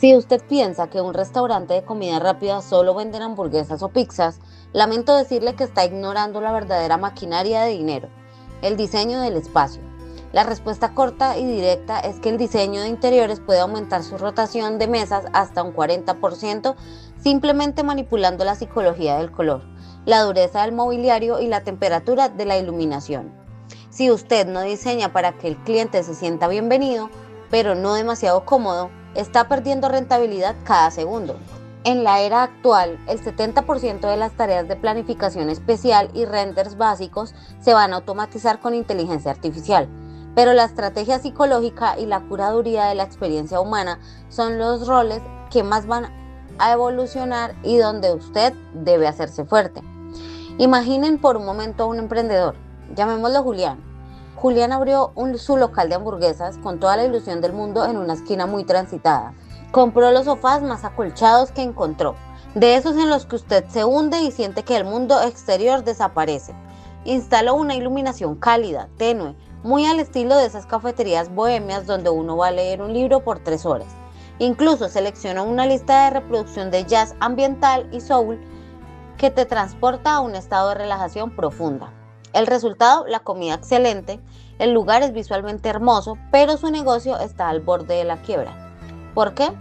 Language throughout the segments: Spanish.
Si usted piensa que un restaurante de comida rápida solo venden hamburguesas o pizzas, lamento decirle que está ignorando la verdadera maquinaria de dinero, el diseño del espacio. La respuesta corta y directa es que el diseño de interiores puede aumentar su rotación de mesas hasta un 40% simplemente manipulando la psicología del color, la dureza del mobiliario y la temperatura de la iluminación. Si usted no diseña para que el cliente se sienta bienvenido, pero no demasiado cómodo, está perdiendo rentabilidad cada segundo. En la era actual, el 70% de las tareas de planificación especial y renders básicos se van a automatizar con inteligencia artificial, pero la estrategia psicológica y la curaduría de la experiencia humana son los roles que más van a evolucionar y donde usted debe hacerse fuerte. Imaginen por un momento a un emprendedor, llamémoslo Julián. Julián abrió su local de hamburguesas con toda la ilusión del mundo en una esquina muy transitada. Compró los sofás más acolchados que encontró, de esos en los que usted se hunde y siente que el mundo exterior desaparece. Instaló una iluminación cálida, tenue, muy al estilo de esas cafeterías bohemias donde uno va a leer un libro por 3 horas. Incluso seleccionó una lista de reproducción de jazz ambiental y soul que te transporta a un estado de relajación profunda. El resultado, la comida excelente, el lugar es visualmente hermoso, pero su negocio está al borde de la quiebra. ¿Por qué?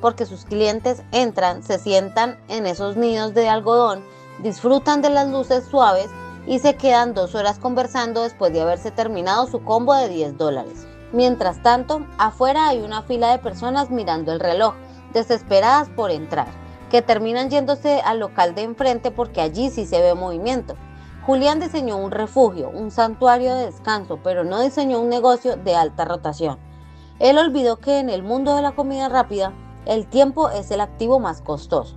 Porque sus clientes entran, se sientan en esos nidos de algodón, disfrutan de las luces suaves y se quedan 2 horas conversando después de haberse terminado su combo de $10. Mientras tanto, afuera hay una fila de personas mirando el reloj, desesperadas por entrar, que terminan yéndose al local de enfrente porque allí sí se ve movimiento. Julián diseñó un refugio, un santuario de descanso, pero no diseñó un negocio de alta rotación. Él olvidó que en el mundo de la comida rápida, el tiempo es el activo más costoso.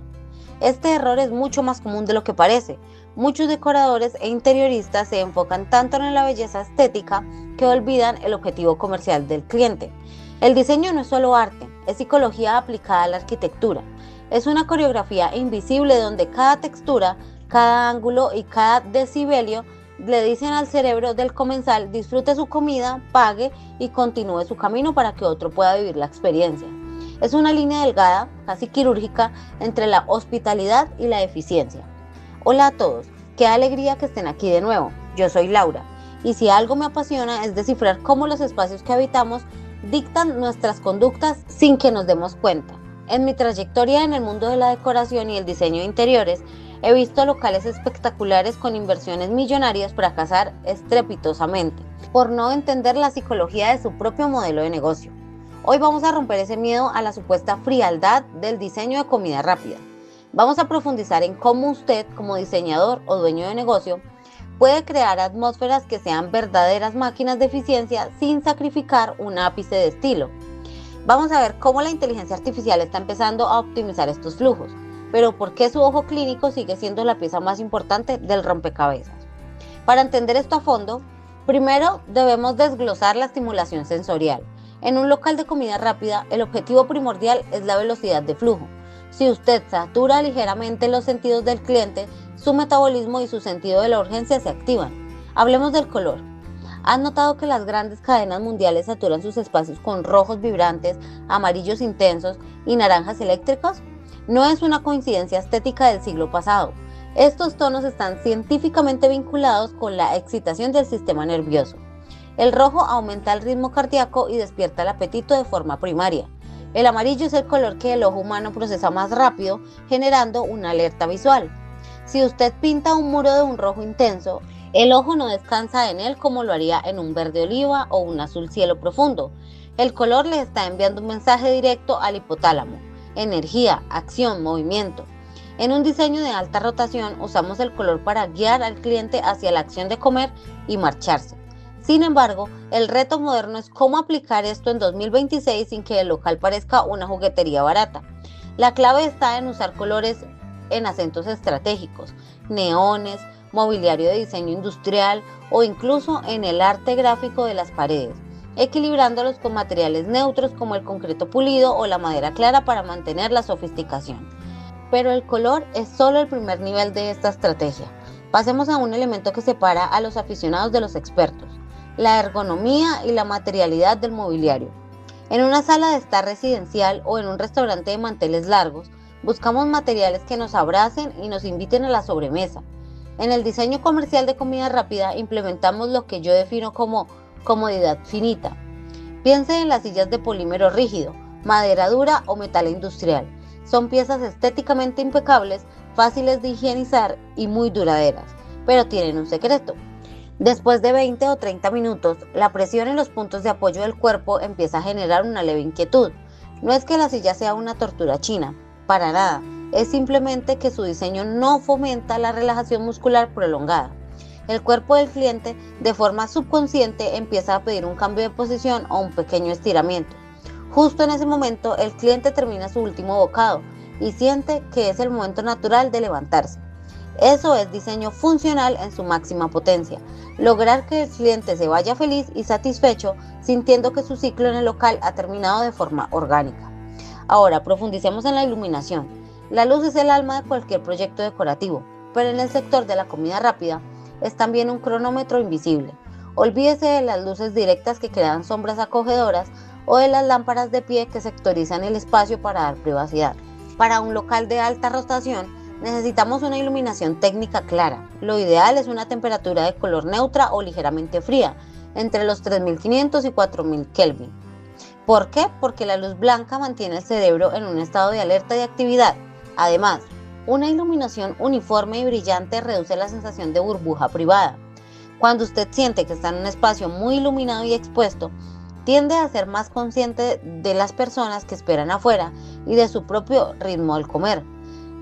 Este error es mucho más común de lo que parece. Muchos decoradores e interioristas se enfocan tanto en la belleza estética que olvidan el objetivo comercial del cliente. El diseño no es solo arte, es psicología aplicada a la arquitectura. Es una coreografía invisible donde cada textura, cada ángulo y cada decibelio le dicen al cerebro del comensal disfrute su comida, pague y continúe su camino para que otro pueda vivir la experiencia. Es una línea delgada, casi quirúrgica, entre la hospitalidad y la eficiencia. Hola a todos, qué alegría que estén aquí de nuevo. Yo soy Laura y si algo me apasiona es descifrar cómo los espacios que habitamos dictan nuestras conductas sin que nos demos cuenta. En mi trayectoria en el mundo de la decoración y el diseño de interiores, he visto locales espectaculares con inversiones millonarias fracasar estrepitosamente, por no entender la psicología de su propio modelo de negocio. Hoy vamos a romper ese miedo a la supuesta frialdad del diseño de comida rápida. Vamos a profundizar en cómo usted, como diseñador o dueño de negocio, puede crear atmósferas que sean verdaderas máquinas de eficiencia sin sacrificar un ápice de estilo. Vamos a ver cómo la inteligencia artificial está empezando a optimizar estos flujos, pero por qué su ojo clínico sigue siendo la pieza más importante del rompecabezas. Para entender esto a fondo, primero debemos desglosar la estimulación sensorial. En un local de comida rápida, el objetivo primordial es la velocidad de flujo. Si usted satura ligeramente los sentidos del cliente, su metabolismo y su sentido de la urgencia se activan. Hablemos del color. ¿Han notado que las grandes cadenas mundiales saturan sus espacios con rojos vibrantes, amarillos intensos y naranjas eléctricos? No es una coincidencia estética del siglo pasado. Estos tonos están científicamente vinculados con la excitación del sistema nervioso. El rojo aumenta el ritmo cardíaco y despierta el apetito de forma primaria. El amarillo es el color que el ojo humano procesa más rápido, generando una alerta visual. Si usted pinta un muro de un rojo intenso, el ojo no descansa en él como lo haría en un verde oliva o un azul cielo profundo. El color le está enviando un mensaje directo al hipotálamo: energía, acción, movimiento. En un diseño de alta rotación usamos el color para guiar al cliente hacia la acción de comer y marcharse. Sin embargo, el reto moderno es cómo aplicar esto en 2026 sin que el local parezca una juguetería barata. La clave está en usar colores en acentos estratégicos, neones, mobiliario de diseño industrial o incluso en el arte gráfico de las paredes, equilibrándolos con materiales neutros como el concreto pulido o la madera clara para mantener la sofisticación. Pero el color es solo el primer nivel de esta estrategia. Pasemos a un elemento que separa a los aficionados de los expertos: la ergonomía y la materialidad del mobiliario. En una sala de estar residencial o en un restaurante de manteles largos, buscamos materiales que nos abracen y nos inviten a la sobremesa. En el diseño comercial de comida rápida implementamos lo que yo defino como comodidad finita. Piense en las sillas de polímero rígido, madera dura o metal industrial. Son piezas estéticamente impecables, fáciles de higienizar y muy duraderas, pero tienen un secreto. Después de 20 o 30 minutos, la presión en los puntos de apoyo del cuerpo empieza a generar una leve inquietud. No es que la silla sea una tortura china, para nada, es simplemente que su diseño no fomenta la relajación muscular prolongada. El cuerpo del cliente, de forma subconsciente, empieza a pedir un cambio de posición o un pequeño estiramiento. Justo en ese momento, el cliente termina su último bocado y siente que es el momento natural de levantarse. Eso es diseño funcional en su máxima potencia. Lograr que el cliente se vaya feliz y satisfecho, sintiendo que su ciclo en el local ha terminado de forma orgánica. Ahora, profundicemos en la iluminación. La luz es el alma de cualquier proyecto decorativo, pero en el sector de la comida rápida es también un cronómetro invisible. Olvídese de las luces directas que crean sombras acogedoras o de las lámparas de pie que sectorizan el espacio para dar privacidad. Para un local de alta rotación, necesitamos una iluminación técnica clara. Lo ideal es una temperatura de color neutra o ligeramente fría, entre los 3500 y 4000 Kelvin. ¿Por qué? Porque la luz blanca mantiene el cerebro en un estado de alerta y actividad. Además, una iluminación uniforme y brillante reduce la sensación de burbuja privada. Cuando usted siente que está en un espacio muy iluminado y expuesto, tiende a ser más consciente de las personas que esperan afuera y de su propio ritmo al comer.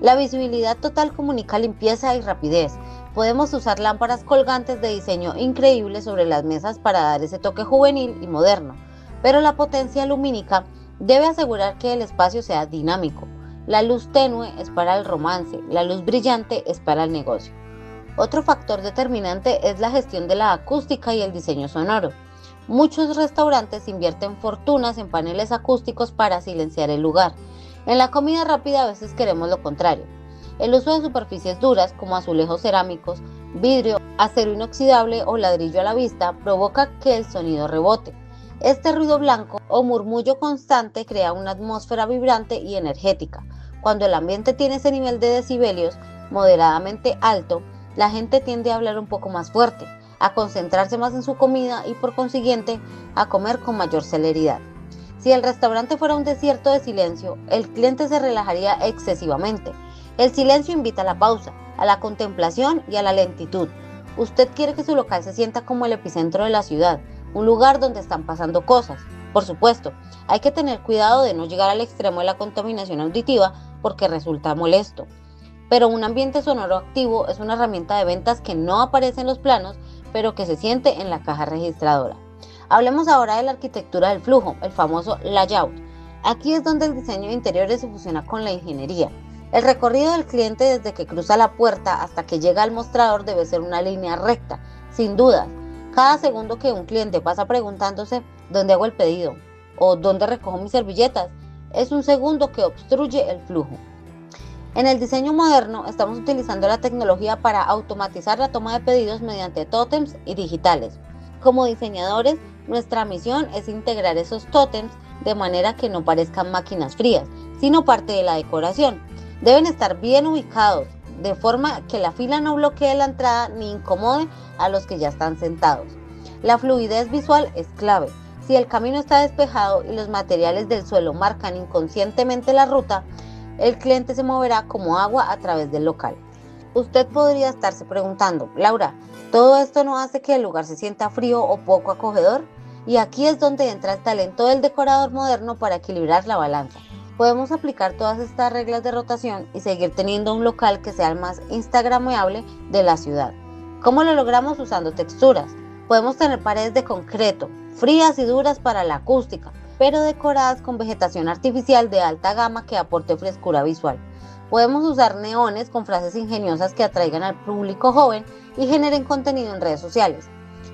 La visibilidad total comunica limpieza y rapidez. Podemos usar lámparas colgantes de diseño increíble sobre las mesas para dar ese toque juvenil y moderno, pero la potencia lumínica debe asegurar que el espacio sea dinámico. La luz tenue es para el romance, la luz brillante es para el negocio. Otro factor determinante es la gestión de la acústica y el diseño sonoro. Muchos restaurantes invierten fortunas en paneles acústicos para silenciar el lugar. En la comida rápida a veces queremos lo contrario. El uso de superficies duras como azulejos cerámicos, vidrio, acero inoxidable o ladrillo a la vista provoca que el sonido rebote. Este ruido blanco o murmullo constante crea una atmósfera vibrante y energética. Cuando el ambiente tiene ese nivel de decibelios moderadamente alto, la gente tiende a hablar un poco más fuerte, a concentrarse más en su comida y por consiguiente a comer con mayor celeridad. Si el restaurante fuera un desierto de silencio, el cliente se relajaría excesivamente. El silencio invita a la pausa, a la contemplación y a la lentitud. Usted quiere que su local se sienta como el epicentro de la ciudad, un lugar donde están pasando cosas. Por supuesto, hay que tener cuidado de no llegar al extremo de la contaminación auditiva porque resulta molesto. Pero un ambiente sonoro activo es una herramienta de ventas que no aparece en los planos, pero que se siente en la caja registradora. Hablemos ahora de la arquitectura del flujo, el famoso layout. Aquí es donde el diseño de interiores se fusiona con la ingeniería. El recorrido del cliente desde que cruza la puerta hasta que llega al mostrador debe ser una línea recta, sin dudas. Cada segundo que un cliente pasa preguntándose ¿dónde hago el pedido? ¿O dónde recojo mis servilletas? Es un segundo que obstruye el flujo. En el diseño moderno estamos utilizando la tecnología para automatizar la toma de pedidos mediante tótems y digitales. Como diseñadores, nuestra misión es integrar esos tótems de manera que no parezcan máquinas frías, sino parte de la decoración. Deben estar bien ubicados, de forma que la fila no bloquee la entrada ni incomode a los que ya están sentados. La fluidez visual es clave. Si el camino está despejado y los materiales del suelo marcan inconscientemente la ruta, el cliente se moverá como agua a través del local. Usted podría estarse preguntando, Laura, ¿todo esto no hace que el lugar se sienta frío o poco acogedor? Y aquí es donde entra el talento del decorador moderno para equilibrar la balanza. Podemos aplicar todas estas reglas de rotación y seguir teniendo un local que sea el más instagrameable de la ciudad. ¿Cómo lo logramos? Usando texturas. Podemos tener paredes de concreto, frías y duras para la acústica, pero decoradas con vegetación artificial de alta gama que aporte frescura visual. Podemos usar neones con frases ingeniosas que atraigan al público joven y generen contenido en redes sociales.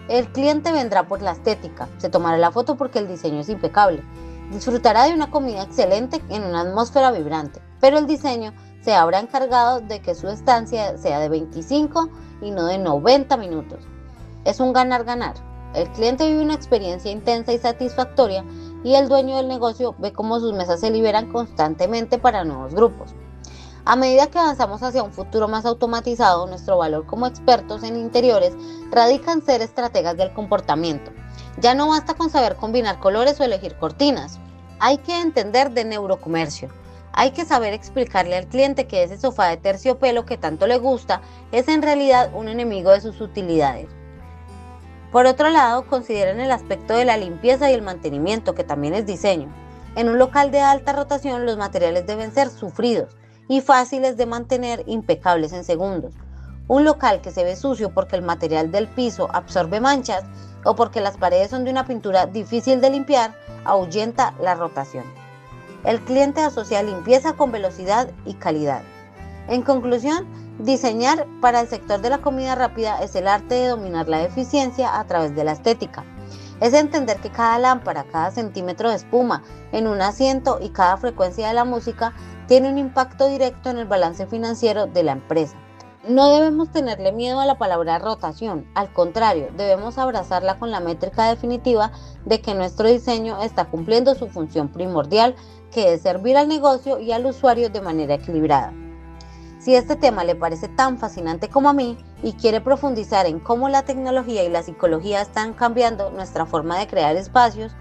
El cliente vendrá por la estética, se tomará la foto porque el diseño es impecable, disfrutará de una comida excelente en una atmósfera vibrante, pero el diseño se habrá encargado de que su estancia sea de 25 y no de 90 minutos. Es un ganar-ganar. El cliente vive una experiencia intensa y satisfactoria y el dueño del negocio ve cómo sus mesas se liberan constantemente para nuevos grupos. A medida que avanzamos hacia un futuro más automatizado, nuestro valor como expertos en interiores radica en ser estrategas del comportamiento. Ya no basta con saber combinar colores o elegir cortinas. Hay que entender de neurocomercio. Hay que saber explicarle al cliente que ese sofá de terciopelo que tanto le gusta es en realidad un enemigo de sus utilidades. Por otro lado, consideren el aspecto de la limpieza y el mantenimiento, que también es diseño. En un local de alta rotación, los materiales deben ser sufridos y fáciles de mantener, impecables en segundos. Un local que se ve sucio porque el material del piso absorbe manchas o porque las paredes son de una pintura difícil de limpiar, ahuyenta la rotación. El cliente asocia limpieza con velocidad y calidad. En conclusión, diseñar para el sector de la comida rápida es el arte de dominar la eficiencia a través de la estética. Es entender que cada lámpara, cada centímetro de espuma en un asiento y cada frecuencia de la música tiene un impacto directo en el balance financiero de la empresa. No debemos tenerle miedo a la palabra rotación, al contrario, debemos abrazarla con la métrica definitiva de que nuestro diseño está cumpliendo su función primordial, que es servir al negocio y al usuario de manera equilibrada. Si este tema le parece tan fascinante como a mí y quiere profundizar en cómo la tecnología y la psicología están cambiando nuestra forma de crear espacios,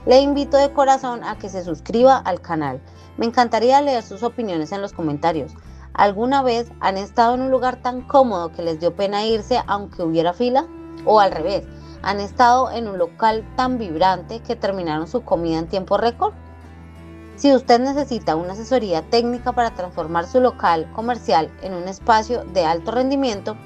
le invito de corazón a que se suscriba al canal. Me encantaría leer sus opiniones en los comentarios. ¿Alguna vez han estado en un lugar tan cómodo que les dio pena irse aunque hubiera fila? O al revés, ¿han estado en un local tan vibrante que terminaron su comida en tiempo récord? Si usted necesita una asesoría técnica para transformar su local comercial en un espacio de alto rendimiento,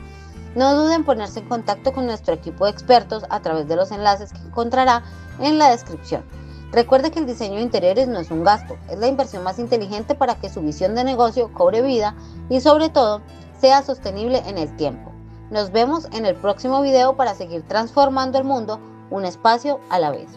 no dude en ponerse en contacto con nuestro equipo de expertos a través de los enlaces que encontrará en la descripción. Recuerde que el diseño de interiores no es un gasto, es la inversión más inteligente para que su visión de negocio cobre vida y sobre todo sea sostenible en el tiempo. Nos vemos en el próximo video para seguir transformando el mundo un espacio a la vez.